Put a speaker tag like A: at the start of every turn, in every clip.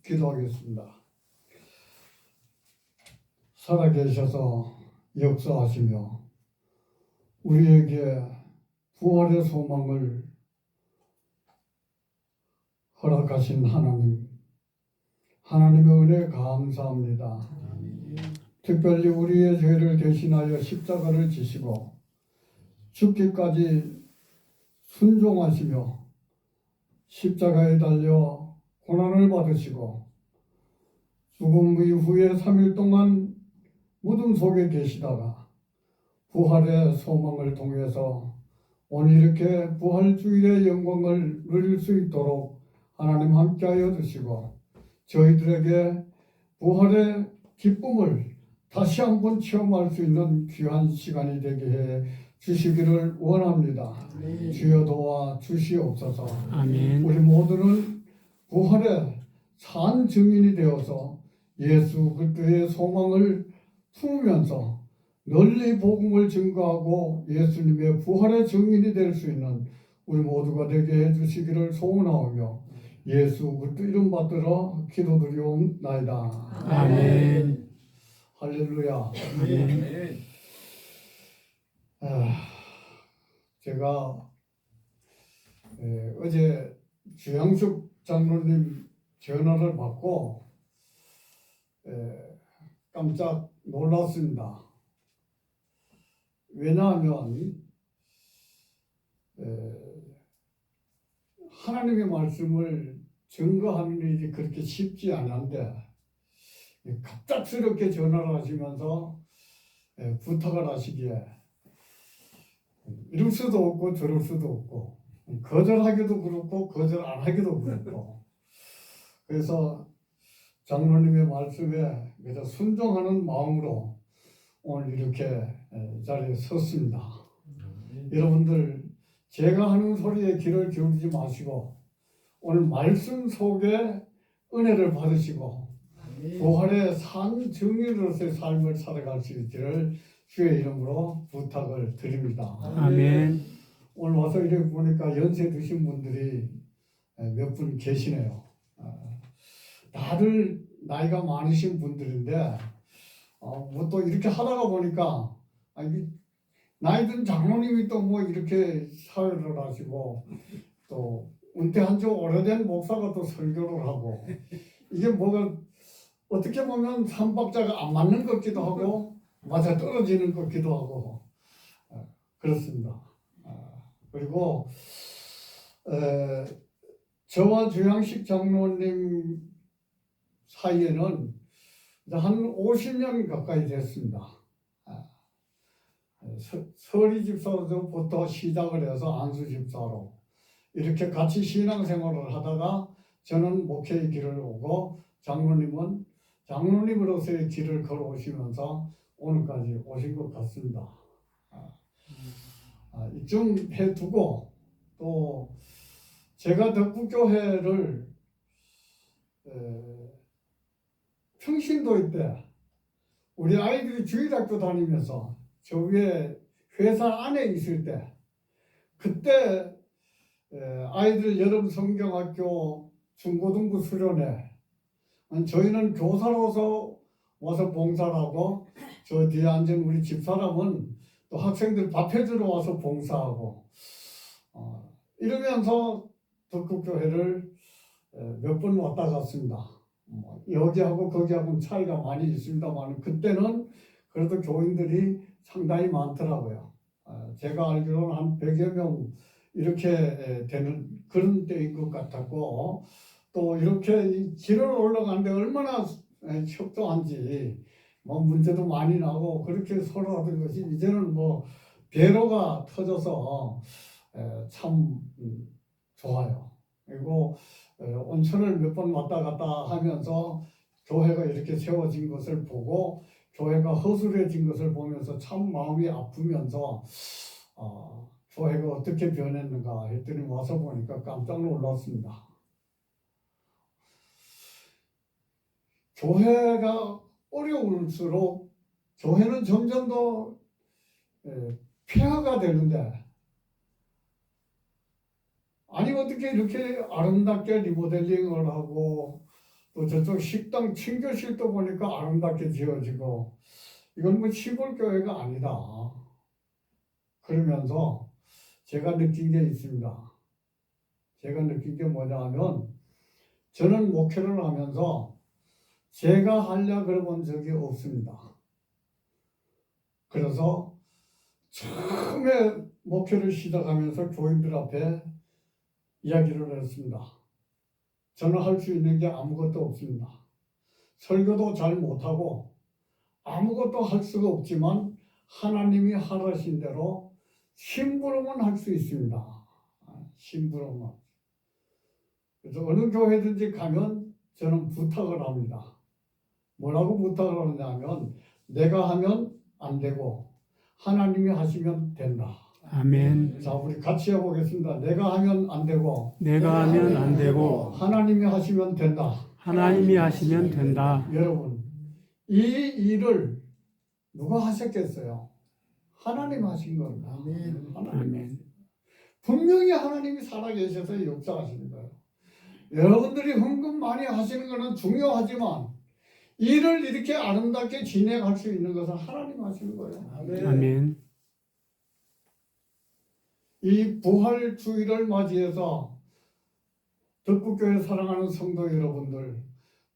A: 기도하겠습니다. 살아계셔서 역사하시며 우리에게 부활의 소망을 허락하신 하나님, 하나님의 은혜 감사합니다. 특별히 우리의 죄를 대신하여 십자가를 지시고 죽기까지 순종하시며 십자가에 달려 고난을 받으시고 죽음 이후에 3일 동안 무덤 속에 계시다가 부활의 소망을 통해서 오늘 이렇게 부활주일의 영광을 누릴 수 있도록 하나님 함께하여 주시고 저희들에게 부활의 기쁨을 다시 한번 체험할 수 있는 귀한 시간이 되게 해 주시기를 원합니다. 주여 도와 주시옵소서.
B: 아멘.
A: 우리 모두는 부활의 산 증인이 되어서 예수 그리스도의 소망을 품으면서 널리 복음을 증거하고 예수님의 부활의 증인이 될 수 있는 우리 모두가 되게 해주시기를 소원하오며 예수 그리스도 이름 받들어 기도드리옵나이다.
B: 아멘.
A: 할렐루야.
B: 아멘.
A: 제가 어제 주양숙 장로님 전화를 받고 깜짝 놀랐습니다. 왜냐하면 하나님의 말씀을 증거하는 일이 그렇게 쉽지 않은데 갑작스럽게 전화를 하시면서 부탁을 하시기에 이럴 수도 없고 저럴 수도 없고 거절하기도 그렇고 거절 안 하기도 그렇고 그래서 장로님의 말씀에 그래서 순종하는 마음으로 오늘 이렇게 자리에 섰습니다. 여러분들 제가 하는 소리에 귀를 기울이지 마시고 오늘 말씀 속에 은혜를 받으시고 부활의 산 증인으로서의 삶을 살아갈 수 있기를 주의 이름으로 부탁을 드립니다.
B: 아멘.
A: 오늘 와서 이렇게 보니까 연세 드신 분들이 몇 분 계시네요. 다들 나이가 많으신 분들인데 뭐 또 이렇게 하다가 보니까 나이 든 장로님이 또 뭐 이렇게 사회를 하시고 또 은퇴한 지 오래된 목사가 또 설교를 하고 이게 뭐가 어떻게 보면 삼박자가 안 맞는 것 같기도 하고 맞아 떨어지는 것 같기도 하고 그렇습니다. 그리고 저와 주양식 장로님 사이에는 한 50년 가까이 됐습니다. 서리 집사로부터 시작을 해서 안수 집사로 이렇게 같이 신앙생활을 하다가 저는 목회의 길을 오고 장로님은 장로님으로서의 길을 걸어오시면서 오늘까지 오신 것 같습니다. 이쯤 해두고 또 제가 덕구교회를 평신도일 때 우리 아이들이 주일학교 다니면서 저 위에 회사 안에 있을 때 그때 아이들 여름 성경학교 중고등부 수련회 저희는 교사로서 와서 봉사를 하고 저 뒤에 앉은 우리 집사람은 또 학생들 밥 해주러 와서 봉사하고 이러면서 덕구교회를 몇 번 왔다 갔습니다. 여기하고 거기하고는 차이가 많이 있습니다만 그때는 그래도 교인들이 상당히 많더라고요. 제가 알기로는 한 100여 명 이렇게 되는 그런 때인 것 같았고 또 이렇게 길을 올라가는데 얼마나 협조한지 뭐 문제도 많이 나고 그렇게 서로 하던 것이 이제는 뭐 배로가 터져서 참 좋아요. 그리고 온천을 몇 번 왔다 갔다 하면서 교회가 이렇게 세워진 것을 보고 교회가 허술해진 것을 보면서 참 마음이 아프면서 교회가 어떻게 변했는가 했더니 와서 보니까 깜짝 놀랐습니다. 교회가 어려울수록 교회는 점점 더 폐허가 되는데 아니 어떻게 이렇게 아름답게 리모델링을 하고 또 저쪽 식당 친교실도 보니까 아름답게 지어지고 이건 뭐 시골 교회가 아니다. 그러면서 제가 느낀 게 있습니다. 제가 느낀 게 뭐냐 하면 저는 목회를 하면서 제가 하려 그래본 적이 없습니다. 그래서 처음에 목회를 시작하면서 교인들 앞에 이야기를 했습니다. 저는 할 수 있는 게 아무것도 없습니다. 설교도 잘 못하고 아무것도 할 수가 없지만 하나님이 하라신 대로 심부름은 할 수 있습니다. 심부름은. 그래서 어느 교회든지 가면 저는 부탁을 합니다. 뭐라고 부탁을 하느냐면 내가 하면 안 되고 하나님이 하시면 된다.
B: 아멘.
A: 자, 우리 같이 해보겠습니다. 내가 하면 안 되고
B: 내가 하면 안 되고
A: 하나님이 하시면 된다.
B: 하나님이 하시면 된다.
A: 여러분, 이 일을 누가 하셨겠어요? 하나님 하신 겁니다. 하나님.
B: 아멘.
A: 분명히 하나님이 살아계셔서 역사하시는 거예요. 여러분들이 헌금 많이 하시는 것은 중요하지만 일을 이렇게 아름답게 진행할 수 있는 것은 하나님 하시는 거예요.
B: 아멘.
A: 이 부활주의를 맞이해서 덕북교회 사랑하는 성도 여러분들,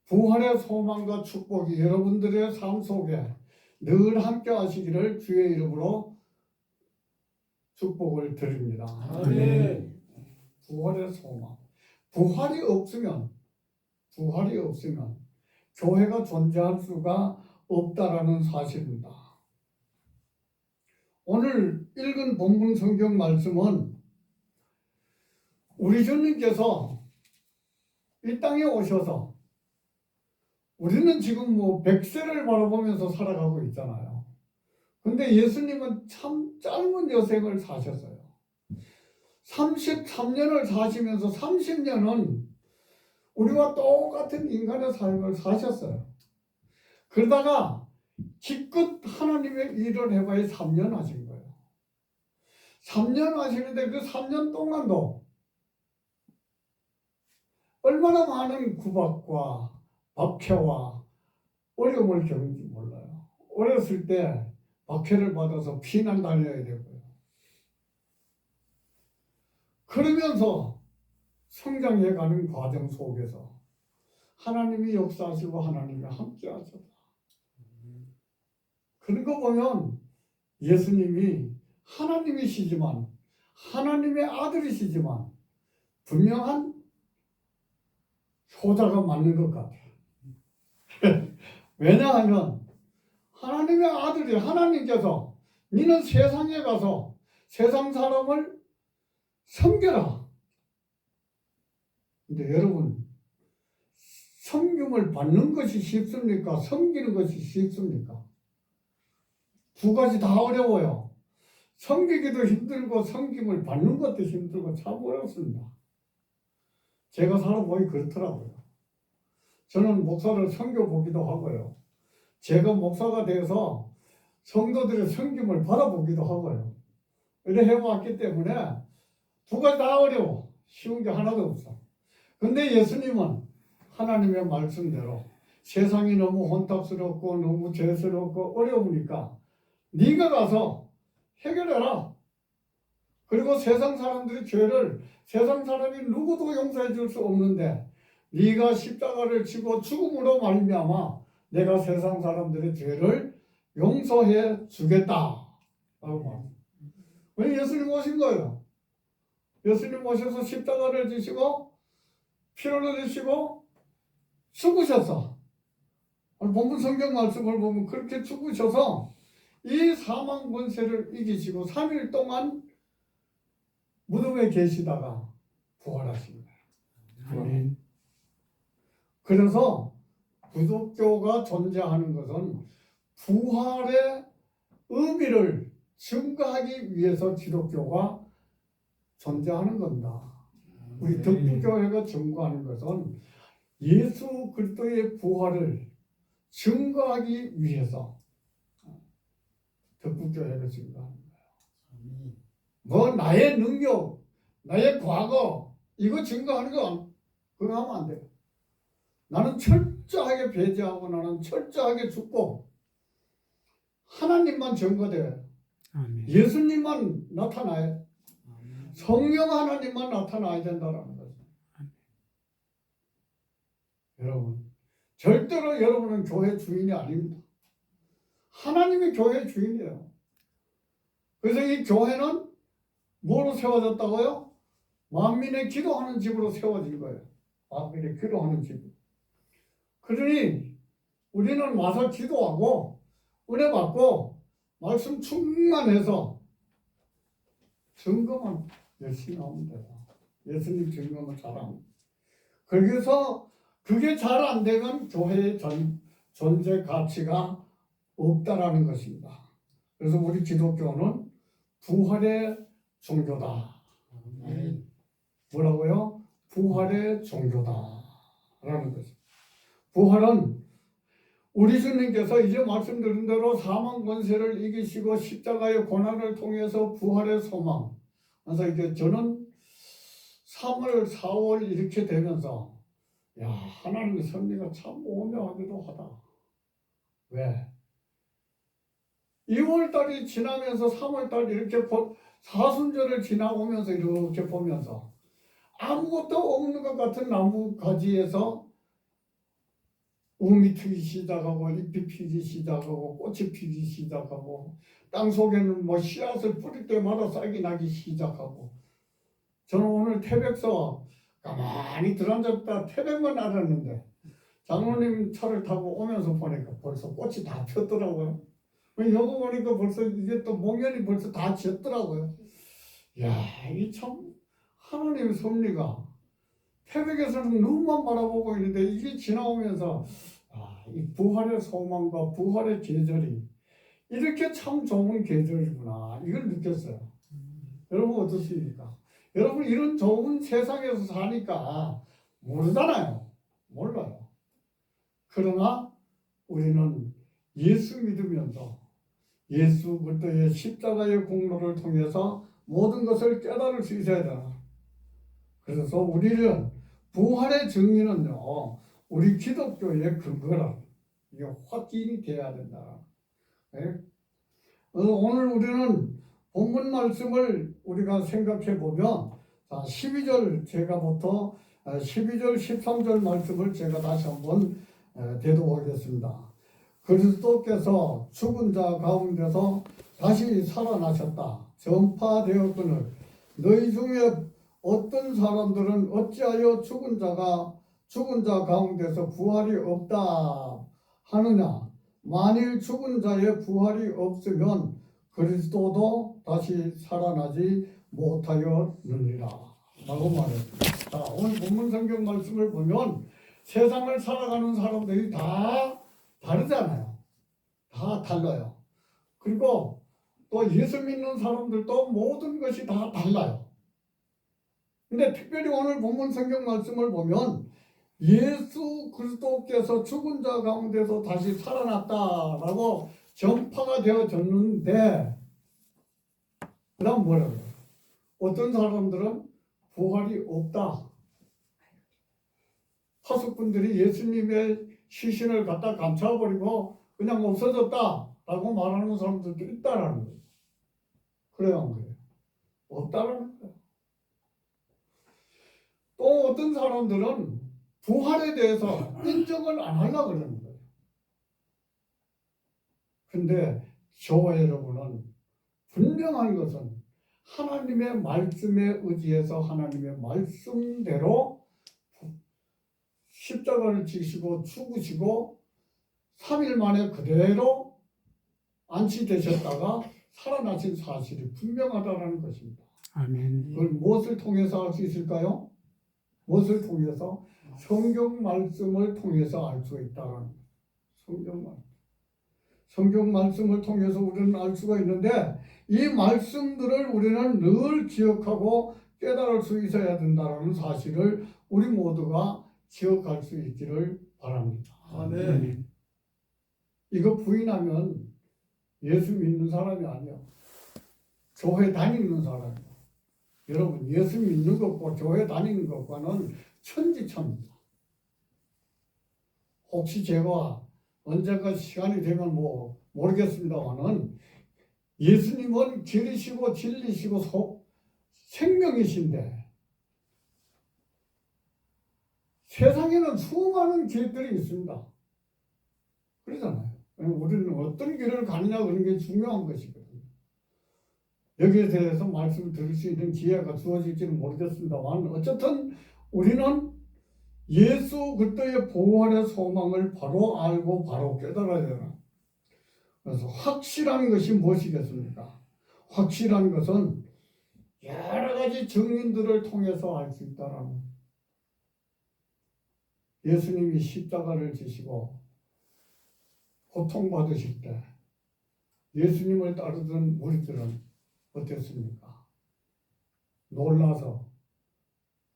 A: 부활의 소망과 축복이 여러분들의 삶 속에 늘 함께 하시기를 주의 이름으로 축복을 드립니다.
B: 아멘.
A: 부활의 소망. 부활이 없으면 교회가 존재할 수가 없다라는 사실입니다. 오늘 읽은 본문 성경 말씀은 우리 주님께서 이 땅에 오셔서 우리는 지금 뭐 100세를 바라보면서 살아가고 있잖아요. 근데 예수님은 참 짧은 여생을 사셨어요. 33년을 사시면서 30년은 우리와 똑같은 인간의 삶을 사셨어요. 그러다가 기껏 하나님의 일을 해봐야 3년 하신 거예요. 3년 하시는데 그 3년 동안도 얼마나 많은 구박과 박해와 어려움을 겪는지 몰라요. 어렸을 때 박해를 받아서 피난 다녀야 되고요. 그러면서 성장해가는 과정 속에서 하나님이 역사하시고 하나님이 함께 하셨다. 그런 거 보면 예수님이 하나님이시지만 하나님의 아들이시지만 분명한 효자가 맞는 것 같아요. 왜냐하면 하나님의 아들이 하나님께서 너는 세상에 가서 세상 사람을 섬겨라. 근데 여러분 섬김을 받는 것이 쉽습니까? 섬기는 것이 쉽습니까? 두 가지 다 어려워요. 섬기기도 힘들고 섬김을 받는 것도 힘들고 참 어렵습니다. 제가 살아보니 그렇더라고요. 저는 목사를 섬겨보기도 하고요. 제가 목사가 돼서 성도들의 섬김을 받아보기도 하고요. 이렇게 해왔기 때문에 두 가지 다 어려워. 쉬운 게 하나도 없어. 근데 예수님은 하나님의 말씀대로 세상이 너무 혼탁스럽고 너무 죄스럽고 어려우니까 네가 가서 해결해라. 그리고 세상 사람들의 죄를 세상 사람이 누구도 용서해 줄 수 없는데 네가 십자가를 지고 죽음으로 말미암아 내가 세상 사람들의 죄를 용서해 주겠다. 왜 예수님 오신 거예요? 예수님 오셔서 십자가를 지시고 피를 흘리시고 죽으셨어. 본문 성경 말씀을 보면 그렇게 죽으셔서 이 사망 권세를 이기시고 3일 동안 무덤에 계시다가 부활하신 거예요.
B: 아멘.
A: 그래서 기독교가 존재하는 것은 부활의 의미를 증거하기 위해서 기독교가 존재하는 겁니다. 우리 덕북교회가 증거하는 것은 예수 그리스도의 부활을 증거하기 위해서 덕북교회가 증거하는 거예요. 뭐 나의 능력, 나의 과거 이거 증거하는 건 그거 하면 안 돼요. 나는 철저하게 배제하고 나는 철저하게 죽고 하나님만 증거돼요.
B: 아멘.
A: 예수님만 나타나요. 성령 하나님만 나타나야 된다는 거죠. 여러분, 절대로 여러분은 교회 주인이 아닙니다. 하나님이 교회 주인이에요. 그래서 이 교회는 뭐로 세워졌다고요? 만민의 기도하는 집으로 세워진 거예요. 만민의 기도하는 집. 그러니 우리는 와서 기도하고 은혜 받고 말씀 충만해서 증거만 열심히 하면 돼요. 예수님 증거만 잘하면. 그래서 그게 잘 안 되면 교회의 존재 가치가 없다라는 것입니다. 그래서 우리 기독교는 부활의 종교다. 뭐라고요? 부활의 종교다라는 거죠. 부활은 우리 주님께서 이제 말씀드린 대로 사망 권세를 이기시고 십자가의 고난을 통해서 부활의 소망. 그래서 이게 저는 3월, 4월 이렇게 되면서 야, 하나님의 섭리가 참 오묘하기도 하다. 왜? 2월달이 지나면서 3월달 이렇게 사순절을 지나오면서 이렇게 보면서 아무것도 없는 것 같은 나무 가지에서 우미 트기 시작하고 잎이 피기 시작하고 꽃이 피기 시작하고 땅 속에는 뭐 씨앗을 뿌릴 때마다 싹이 나기 시작하고 저는 오늘 태백서 가만히 들어앉았다 태백만 알았는데 장로님 차를 타고 오면서 보니까 벌써 꽃이 다 폈더라고요. 여기 보니까 벌써 이제 또 목련이 벌써 다 지었더라고요. 야, 이 참 하나님의 섭리가 태백에서는 눈만 바라보고 있는데 이게 지나오면서 이 부활의 소망과 부활의 계절이 이렇게 참 좋은 계절이구나 이걸 느꼈어요. 여러분 어떻습니까? 여러분 이런 좋은 세상에서 사니까 모르잖아요. 몰라요. 그러나 우리는 예수 믿으면서 예수 그리스도의 십자가의 공로를 통해서 모든 것을 깨달을 수 있어야 된다. 그래서 우리는 부활의 증인은요, 우리 기독교의 근거라. 이게 확인이 돼야 된다. 네? 오늘 우리는 본문 말씀을 우리가 생각해 보면, 자, 12절 제가부터 12절, 13절 말씀을 제가 다시 한번 대독하겠습니다. 그리스도께서 죽은 자 가운데서 다시 살아나셨다. 전파되었거늘 너희 중에 어떤 사람들은 어찌하여 죽은 자 가운데서 부활이 없다 하느냐. 만일 죽은 자의 부활이 없으면 그리스도도 다시 살아나지 못하였느니라 라고 말했습니다. 자, 오늘 본문 성경 말씀을 보면 세상을 살아가는 사람들이 다 다르잖아요. 다 달라요. 그리고 또 예수 믿는 사람들도 모든 것이 다 달라요. 근데 특별히 오늘 본문 성경 말씀을 보면 예수 그리스도께서 죽은 자 가운데서 다시 살아났다라고 전파가 되어졌는데 그 다음 뭐라고요? 어떤 사람들은 부활이 없다. 파수꾼들이 예수님의 시신을 갖다 감춰버리고 그냥 없어졌다라고 말하는 사람들도 있다라는 거예요. 그래야 한 거예요. 없다라는 거예요. 또 어떤 사람들은 부활에 대해서 인정을 안 하려고 그러는 거예요. 근데 저와 여러분은 분명한 것은 하나님의 말씀에 의지해서 하나님의 말씀대로 십자가를 지시고 죽으시고 3일 만에 그대로 안치되셨다가 살아나신 사실이 분명하다는 것입니다.
B: 아멘.
A: 그걸 무엇을 통해서 알 수 있을까요? 무엇을 통해서? 성경 말씀을 통해서 알 수 있다는 성경 말씀을 통해서 우리는 알 수가 있는데 이 말씀들을 우리는 늘 기억하고 깨달을 수 있어야 된다는 사실을 우리 모두가 기억할 수 있기를 바랍니다.
B: 아멘.
A: 이거 부인하면 예수 믿는 사람이 아니야. 교회 다니는 사람이야. 여러분 예수 믿는 것과 교회 다니는 것과는 천지차입니다. 혹시 제가 언젠가 시간이 되면 뭐 모르겠습니다만은 예수님은 길이시고 진리시고 생명이신데 세상에는 수많은 길들이 있습니다. 그러잖아요. 우리는 어떤 길을 가느냐 그런 게 중요한 것이거든요. 여기에 대해서 말씀을 드릴 수 있는 기회가 주어질지는 모르겠습니다만 어쨌든 우리는 예수 그리스도의 부활의 소망을 바로 알고 바로 깨달아야 되나. 그래서 확실한 것이 무엇이겠습니까? 확실한 것은 여러 가지 증인들을 통해서 알 수 있다라는. 예수님이 십자가를 지시고 고통받으실 때 예수님을 따르던 무리들은 어땠습니까? 놀라서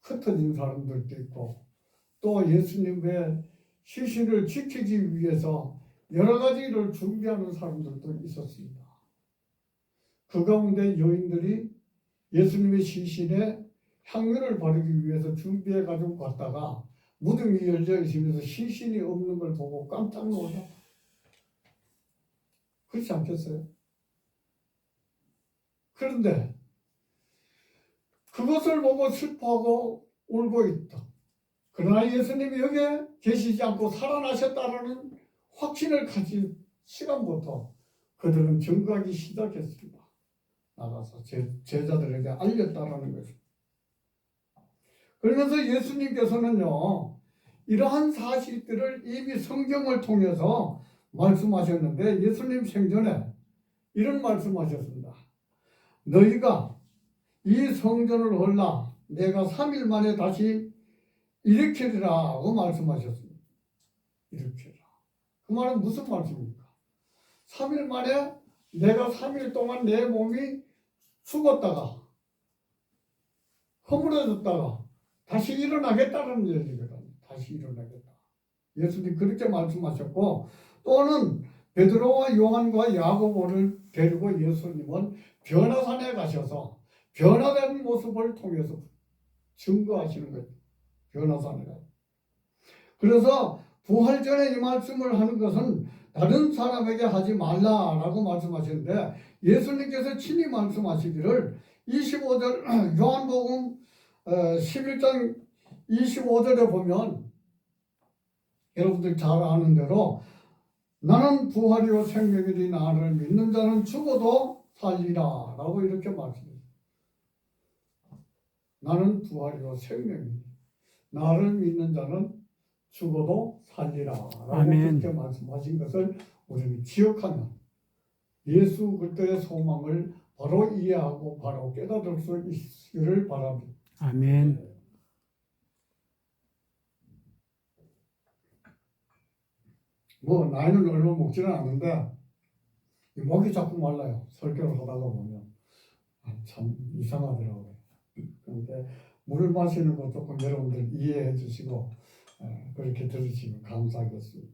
A: 흩어진 사람들도 있고 또 예수님의 시신을 지키기 위해서 여러 가지를 준비하는 사람들도 있었습니다. 그 가운데 여인들이 예수님의 시신에 향유를 바르기 위해서 준비해 가지고 갔다가 무덤이 열려 있으면서 시신이 없는 걸 보고 깜짝 놀랐다. 그렇지 않겠어요? 그런데 그것을 보고 슬퍼하고 울고 있다. 그러나 예수님이 여기에 계시지 않고 살아나셨다는 확신을 가진 시간부터 그들은 증거하기 시작했습니다. 나가서 제자들에게 알렸다라는 것입니다. 그러면서 예수님께서는요, 이러한 사실들을 이미 성경을 통해서 말씀하셨는데 예수님 생전에 이런 말씀하셨습니다. 너희가 이 성전을 헐라 내가 3일 만에 다시 일으키리라고 말씀하셨습니다. 일으키리라. 그 말은 무슨 말씀입니까? 3일 만에 내가 3일 동안 내 몸이 죽었다가 허물어졌다가 다시 일어나겠다는 얘기거든요. 다시 일어나겠다. 예수님 그렇게 말씀하셨고 또는 베드로와 요한과 야고보를 데리고 예수님은 변화산에 가셔서 변화된 모습을 통해서 증거하시는 거예요. 변화산에 가서. 그래서 부활 전에 이 말씀을 하는 것은 다른 사람에게 하지 말라라고 말씀하셨는데 예수님께서 친히 말씀하시기를 25절 요한복음 11장 25절에 보면 여러분들 잘 아는 대로 나는 부활이요 생명이니 나를 믿는 자는 죽어도 살리라 라고 이렇게 말씀해요. 나는 부활이요 생명이니 나를 믿는 자는 죽어도 살리라 라고
B: 아멘.
A: 그렇게 말씀하신 것을 우리는 기억하면 예수 그리스도의 소망을 바로 이해하고 바로 깨달을 수 있기를 바랍니다.
B: 아멘.
A: 뭐 나이는 얼마 먹지는 않는데 목이 자꾸 말라요. 설교를 하다가 보면 참 이상하더라고요. 그런데 물을 마시는 거 조금 여러분들 이해해 주시고 그렇게 들으시면 감사하겠습니다.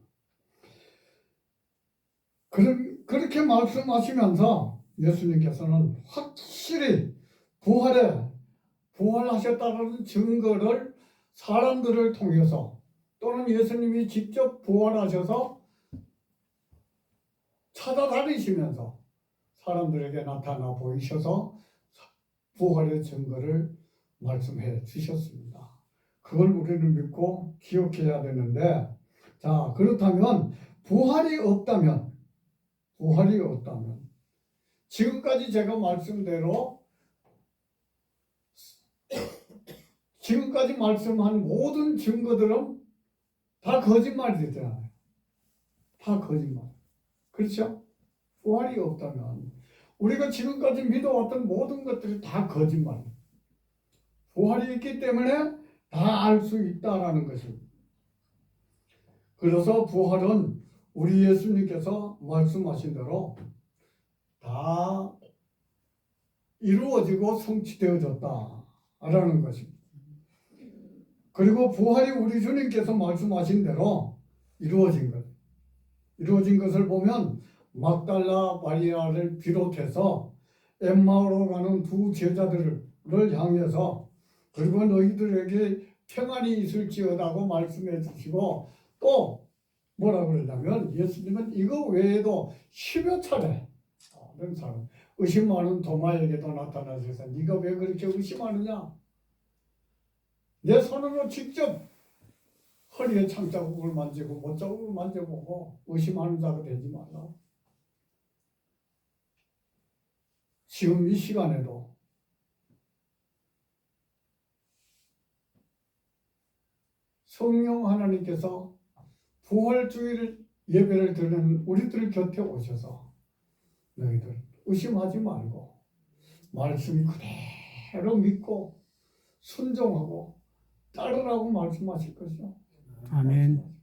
A: 그렇게 말씀하시면서 예수님께서는 확실히 부활하셨다는 증거를 사람들을 통해서 또는 예수님이 직접 부활하셔서 찾아다니시면서 사람들에게 나타나 보이셔서 부활의 증거를 말씀해 주셨습니다. 그걸 우리는 믿고 기억해야 되는데 자 그렇다면 부활이 없다면 지금까지 제가 말씀대로 지금까지 말씀한 모든 증거들은 다 거짓말이잖아요. 다 거짓말. 그렇죠? 부활이 없다면 우리가 지금까지 믿어왔던 모든 것들이 다 거짓말. 부활이 있기 때문에 다 알 수 있다라는 것입니다. 그래서 부활은 우리 예수님께서 말씀하신 대로 다 이루어지고 성취되어졌다라는 것입니다. 그리고 부활이 우리 주님께서 말씀하신 대로 이루어진 것을 보면 막달라 마리아를 비롯해서 엠마오로 가는 두 제자들을 향해서 그리고 너희들에게 평안이 있을지어다고 말씀해 주시고 또 뭐라 그러냐면 예수님은 이거 외에도 10여 차례 다른 사람 의심하는 도마에게도 나타나셔서 네가 왜 그렇게 의심하느냐? 내 손으로 직접 허리에 창자국을 만지고 못자국을 만져보고 의심하는 자가 되지 말라. 지금 이 시간에도 성령 하나님께서 부활주일 예배를 드리는 우리들 곁에 오셔서 너희들 의심하지 말고 말씀 그대로 믿고 순종하고 따르라고 말씀하실 것이요.
B: 아멘.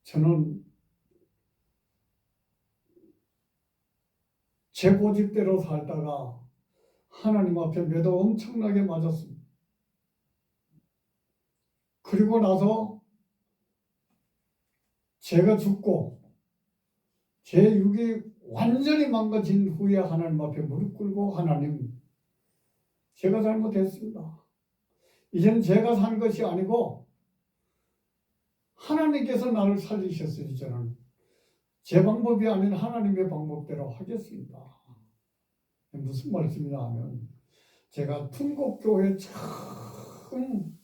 A: 저는 제 고집대로 살다가 하나님 앞에 매도 엄청나게 맞았습니다. 그리고 나서 제가 죽고 제 육이 완전히 망가진 후에 하나님 앞에 무릎 꿇고 하나님 제가 잘못했습니다. 이제는 제가 산 것이 아니고 하나님께서 나를 살리셨으니 저는 제 방법이 아닌 하나님의 방법대로 하겠습니다. 무슨 말씀이냐 하면 제가 풍곡교회 처음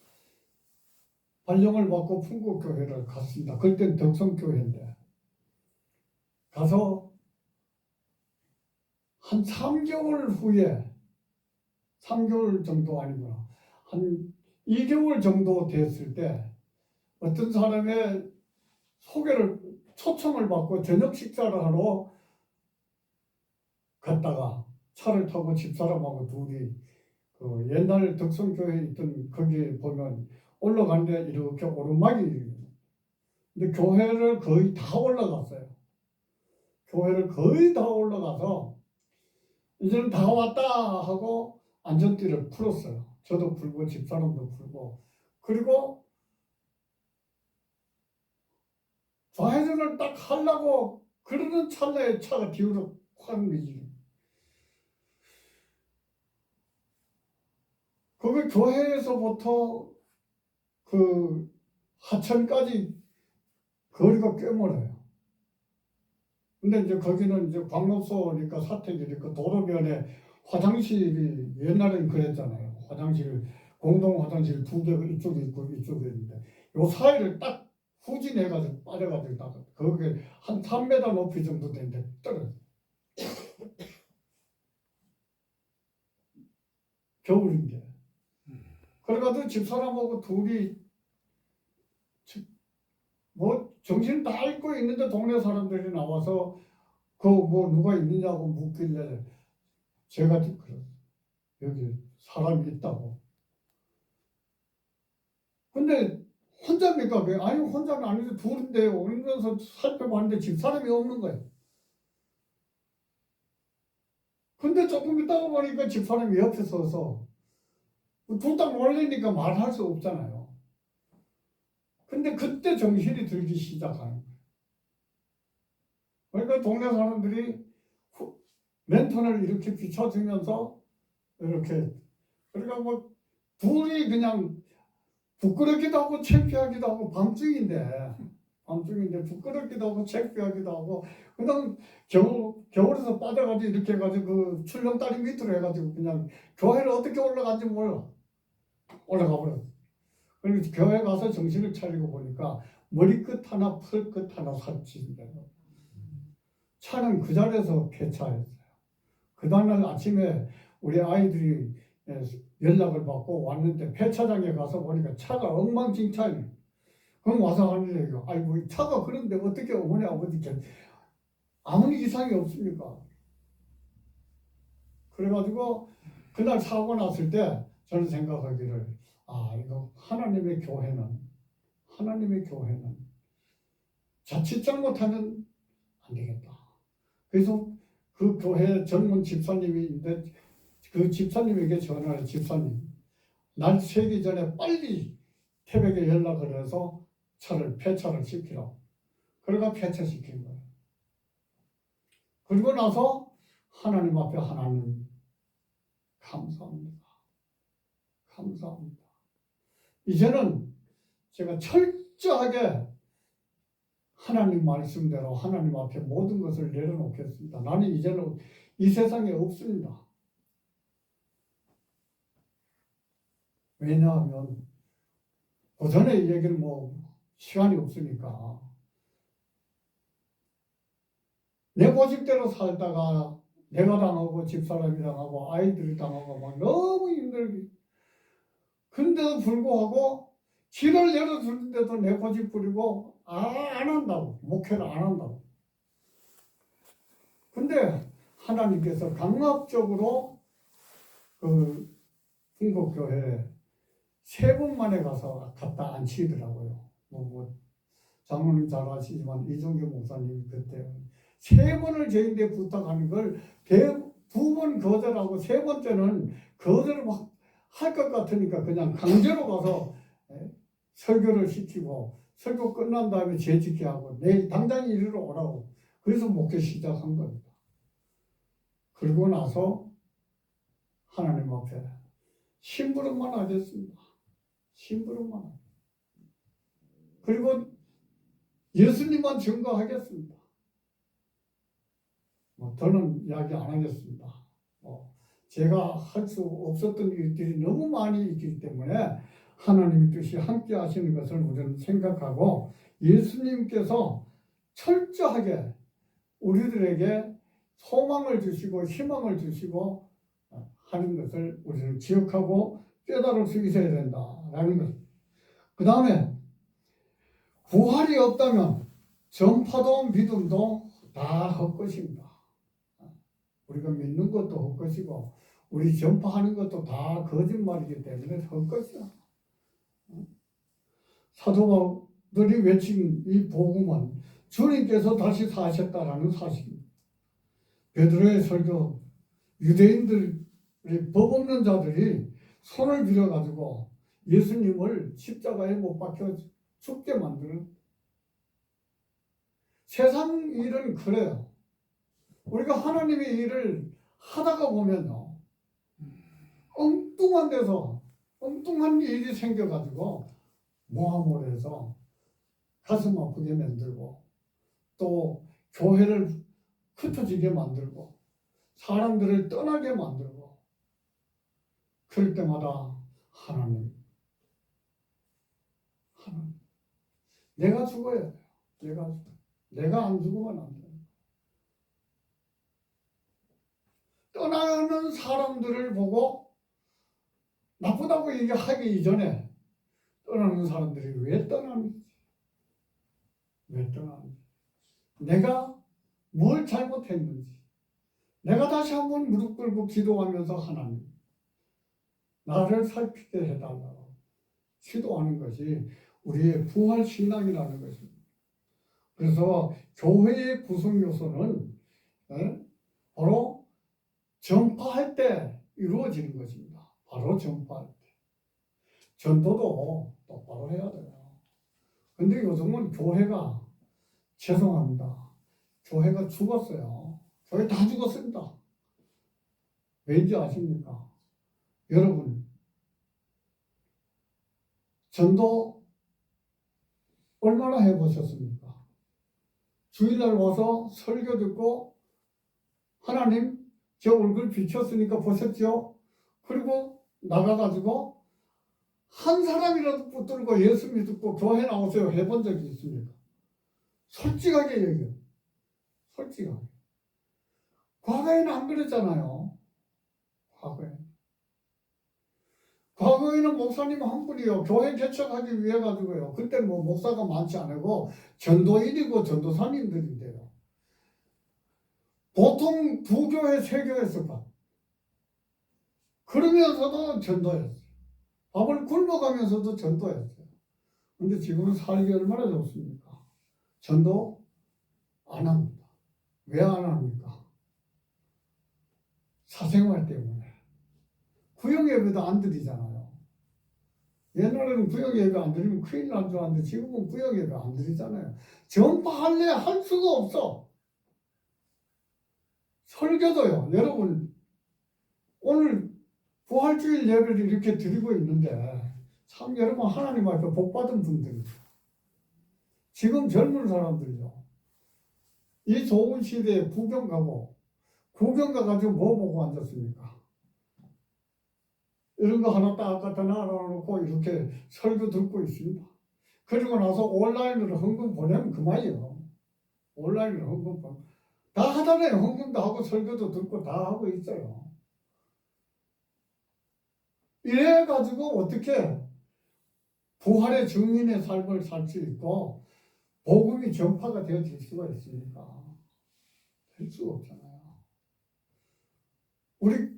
A: 발령을 받고 풍곡교회를 갔습니다. 그때는 덕성교회인데 가서 한 3개월 후에 3개월 정도 아니구나 한 2개월 정도 됐을 때 어떤 사람의 초청을 받고 저녁 식사를 하러 갔다가 차를 타고 집사람하고 둘이 그 옛날 덕성교회에 있던 거기 보면 올라가는데 이렇게 오르막이 근데 교회를 거의 다 올라갔어요. 교회를 거의 다 올라가서 이제는 다 왔다 하고 안전띠를 풀었어요. 저도 풀고 집사람도 풀고 그리고 좌회전을 딱 하려고 그러는 찰나에 차가 뒤로 확 밀리죠. 거기 교회에서부터 그 하천까지 거리가 꽤 멀어요. 근데 이제 거기는 이제 광업소니까 사택이니까 도로변에 화장실이 옛날엔 그랬잖아요. 화장실 공동 화장실 2개가 이쪽에 있고 이쪽에 있는데 요 사이를 딱 후진해가지고 빠져가지고 나가 거기에 한 3m 높이 정도 되는데 떨어져. 겨울인데. 그래가지고 집사람하고 둘이 뭐 정신 다 잃고 있는데 동네 사람들이 나와서 그 뭐 누가 있느냐고 묻길래 제가 그래 여기 사람이 있다고. 근데 혼자입니까? 아니 혼자는 아닌데 둘인데 오면서 살펴봤는데 집사람이 없는 거예요. 근데 조금 있다가 보니까 집사람이 옆에 서서 둘 다 몰리니까 말할 수 없잖아요. 근데 그때 정신이 들기 시작하는 거예요. 그러니까 동네 사람들이 랜턴을 이렇게 비춰주면서 이렇게 그러니까 뭐 둘이 그냥 부끄럽기도 하고 창피하기도 하고 밤중인데 부끄럽기도 하고 창피하기도 하고 그냥 겨울에서 빠져가지고 이렇게 해가지고 그 출렁다리 밑으로 해가지고 그냥 교회를 어떻게 올라간지 몰라 올라가 버렸어. 그리고 교회 가서 정신을 차리고 보니까 머리끝 하나 펄끝 하나 살찌는데요. 차는 그 자리에서 폐차했어요. 그 다음날 아침에 우리 아이들이 연락을 받고 왔는데 폐차장에 가서 보니까 차가 엉망진창이에요. 그럼 와서 하는 얘기가 아이고 이 차가 그런데 어떻게 어머니 아버지 아무 이상이 없습니까? 그래가지고 그날 사고 났을 때 저는 생각하기를 이거 하나님의 교회는 자칫 잘못하면 안 되겠다. 그래서 그 교회 젊은 집사님이 있는데 그 집사님에게 전화를 집사님 날 새기 전에 빨리 태백에 연락을 해서 차를 폐차를 시키라고. 그러니까 폐차시킨 거예요. 그리고 나서 하나님 앞에 하나님 감사합니다. 이제는 제가 철저하게 하나님 말씀대로 하나님 앞에 모든 것을 내려놓겠습니다. 나는 이제는 이 세상에 없습니다. 왜냐하면 그 전에 이 얘기는 뭐 시간이 없으니까 내 고집대로 살다가 내가 당하고 집사람이 당하고 아이들이 당하고 막 너무 힘들게 근데도 불구하고 길을 열어주는데도 내 고집 부리고 안 한다고 목회를 안 한다고 근데 하나님께서 강압적으로 그 흥국교회에 3번 만에 가서 갖다 앉히더라고요. 뭐 장로님 잘 아시지만 이종규 목사님이 그때 3번을 저희한테 부탁하는 걸 2번 거절하고 3번째는 거절을 막 할 것 같으니까 그냥 강제로 가서 설교를 시키고 설교 끝난 다음에 재직해 하고 내일 당장 이리로 오라고 그래서 목회 시작한 겁니다. 그러고 나서 하나님 앞에 심부름만 하겠습니다. 심부름만. 그리고 예수님만 증거하겠습니다. 더는 이야기 안 하겠습니다. 제가 할 수 없었던 일들이 너무 많이 있기 때문에 하나님의 뜻이 함께 하시는 것을 우리는 생각하고 예수님께서 철저하게 우리들에게 소망을 주시고 희망을 주시고 하는 것을 우리는 기억하고 깨달을 수 있어야 된다라는 것. 그 다음에 부활이 없다면 전파도 믿음도 다 헛것입니다. 우리가 믿는 것도 헛것이고 우리 전파하는 것도 다 거짓말이기 때문에 헛것이야. 사도들이 외친 이 복음은 주님께서 다시 사셨다라는 사실입니다. 베드로의 설교, 유대인들의 법 없는 자들이 손을 들여가지고 예수님을 십자가에 못 박혀 죽게 만드는 세상 일은 그래요. 우리가 하나님의 일을 하다가 보면요. 엉뚱한 데서 엉뚱한 일이 생겨가지고 모함을 해서 가슴 아프게 만들고 또 교회를 흩어지게 만들고 사람들을 떠나게 만들고 그럴 때마다 하나님 내가 죽어야 돼요. 내가 안 죽으면 안 돼요. 떠나는 사람들을 보고 나쁘다고 얘기하기 이전에 떠나는 사람들이 왜 떠나는지 내가 뭘 잘못했는지 내가 다시 한번 무릎 꿇고 기도하면서 하나님 나를 살피게 해달라고 기도하는 것이 우리의 부활 신앙이라는 것입니다. 그래서 교회의 구성 요소는 바로 전파할 때 이루어지는 것입니다. 바로 전파할 때. 전도도 똑바로 해야 돼요. 근데 요즘은 교회가 죄송합니다. 교회가 죽었어요. 교회 다 죽었습니다. 왠지 아십니까? 여러분 전도 얼마나 해보셨습니까? 주일날 와서 설교 듣고 하나님 제 얼굴 비쳤으니까 보셨죠? 그리고 나가가지고 한 사람이라도 붙들고 예수 믿고 교회 나오세요 해본 적이 있습니까? 솔직하게 얘기해요. 솔직하게. 과거에는 안 그랬잖아요. 과거에는 목사님 한 분이요. 교회 개척하기 위해 가지고요. 그때 뭐 목사가 많지 않고 전도인이고 전도사님들인데요. 보통 2교회, 3교회였을까? 그러면서도 전도했어요. 밥을 굶어가면서도 전도했어요. 근데 지금은 살기 얼마나 좋습니까? 전도 안 합니다. 왜 안 합니까? 사생활 때문에. 구역예배도 안 드리잖아요. 옛날에는 구역예배 안 드리면 큰일 난 줄 알았는데 지금은 구역예배 안 드리잖아요. 전파할래 할 수가 없어. 설교도요. 여러분 오늘 부활주일 예배를 이렇게 드리고 있는데 참 여러분 하나님 앞에 복 받은 분들이죠. 지금 젊은 사람들이요. 이 좋은 시대에 구경 가가지고 뭐 보고 앉았습니까? 이런 거 하나 딱 갖다 놔놓고 이렇게 설교 듣고 있습니다. 그리고 나서 온라인으로 헌금 보내면 그만이에요. 온라인으로 헌금 보내면. 다 하잖아요. 헌금도 하고 설교도 듣고 다 하고 있어요. 이래가지고 어떻게 부활의 증인의 삶을 살 수 있고 복음이 전파가 되어질 수가 있습니까? 될 수가 없잖아요. 우리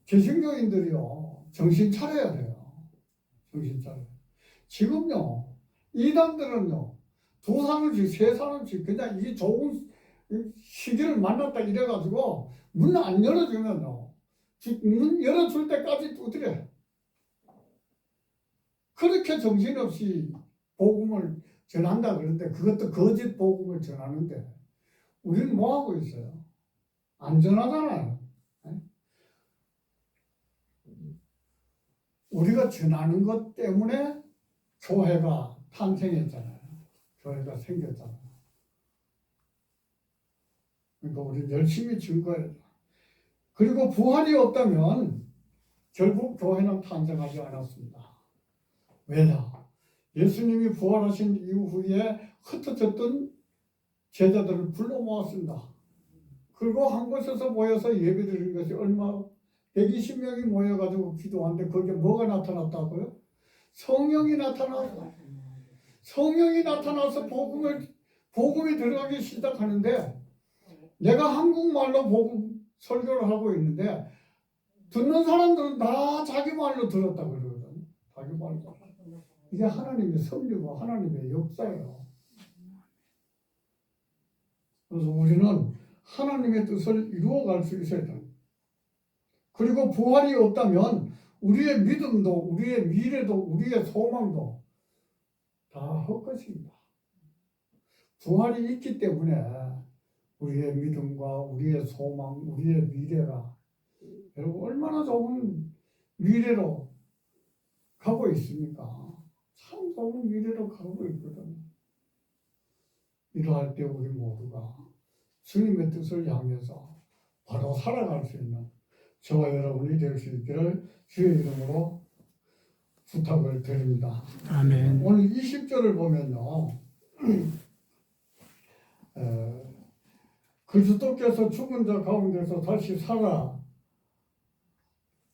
A: 개신교인들이요, 정신 차려야 돼요. 정신 차려요. 지금요, 이단들은요, 2사람씩, 3사람씩 그냥 이 좋은 시기를 만났다 이래가지고 문 안 열어주면요, 문 열어줄 때까지 두드려. 그렇게 정신없이 복음을 전한다 그러는데 그것도 거짓 복음을 전하는데 우리는 뭐 하고 있어요? 안 전하잖아요. 우리가 전하는 것 때문에 교회가 탄생했잖아요. 교회가 생겼잖아요. 그러니까 우리 열심히 증거해야 돼. 그리고 부활이 없다면 결국 교회는 탄생하지 않았습니다. 왜냐? 예수님이 부활하신 이후에 흩어졌던 제자들을 불러 모았습니다. 그리고 한 곳에서 모여서 예배드리는 것이 얼마 120명이 모여가지고 기도하는데 거기에 뭐가 나타났다고요? 성령이 나타나서 복음이 들어가기 시작하는데 내가 한국말로 복음 설교를 하고 있는데 듣는 사람들은 다 자기 말로 들었다 그러거든. 자기 말로. 이게 하나님의 섭리고 하나님의 역사예요. 그래서 우리는 하나님의 뜻을 이루어갈 수 있어야 돼요. 그리고 부활이 없다면 우리의 믿음도 우리의 미래도 우리의 소망도 다 헛것입니다. 부활이 있기 때문에 우리의 믿음과 우리의 소망, 우리의 미래가 여러분 얼마나 좋은 미래로 가고 있습니까? 참 좋은 미래로 가고 있거든요. 이러할 때 우리 모두가 주님의 뜻을 향해서 바로 살아갈 수 있는 저와 여러분이 될 수 있기를 주의 이름으로 부탁을 드립니다.
B: 아멘.
A: 오늘 20절을 보면요. 그리스도께서 죽은 자 가운데서 다시 살아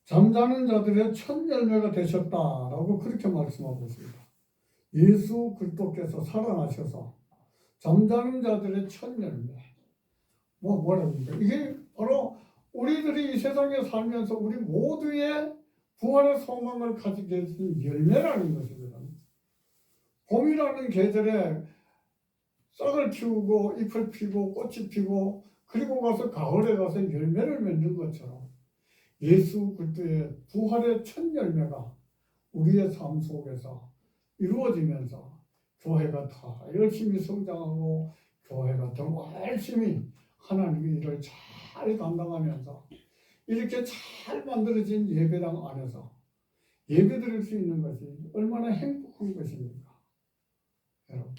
A: 잠자는 자들의 첫 열매가 되셨다라고 그렇게 말씀하고 있습니다. 예수 그리스도께서 살아나셔서 잠자는 자들의 첫 열매. 뭐랍니까? 이게 바로 우리들이 이 세상에 살면서 우리 모두의 부활의 소망을 가지게 된 열매라는 것이거든요. 봄이라는 계절에 싹을 피우고 잎을 피고 꽃이 피고 그리고 가서 가을에 가서 열매를 맺는 것처럼 예수 그리스도의 부활의 첫 열매가 우리의 삶 속에서 이루어지면서 교회가 더 열심히 성장하고 교회가 더 열심히 하나님의 일을 잘 감당하면서 이렇게 잘 만들어진 예배당 안에서 예배드릴 수 있는 것이 얼마나 행복한 것입니까? 여러분,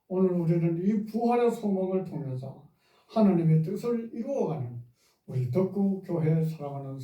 A: 오늘 우리는 이 부활의 소망을 통해서 하나님의 뜻을 이루어가는 우리 덕구 교회 사랑하는